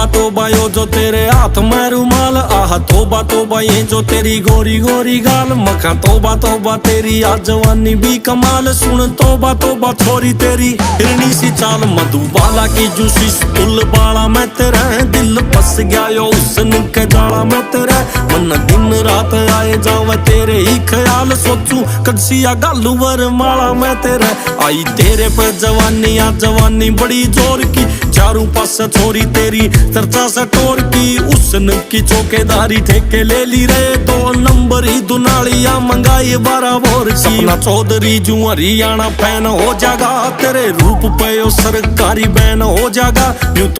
तोबा यो जो तेरे हाथ में रुमाल, आह तोबा ये जो तेरी गोरी गोरी गाल। मखा तोबा तेरी आज जवानी भी कमाल। सुन तोबा छोरी तेरी हिरनी सी चाल। मधुबाला की जूसी स्टुल बाला मैं तेरे, दिल फस गया यो उसन के जाला मैं तेरे। मन दिन रात आए जावे तेरे ही ख्याल, सोचू कदसिया गालू वर माला मैं तेरे। आई तेरे पे जवानी आ जवानी बड़ी जोर की, चारों पास छोरी तेरी चर्चा से टोर की। उसन की चौकेदारी ठेके ले ली रे, 2 नंबर ही दुनालिया मंगाई 12 बोर की। सपना चौधरी जू हरियाणा फैन हो जागा, तेरे रूप पे ओ सरकारी बैन हो जागा।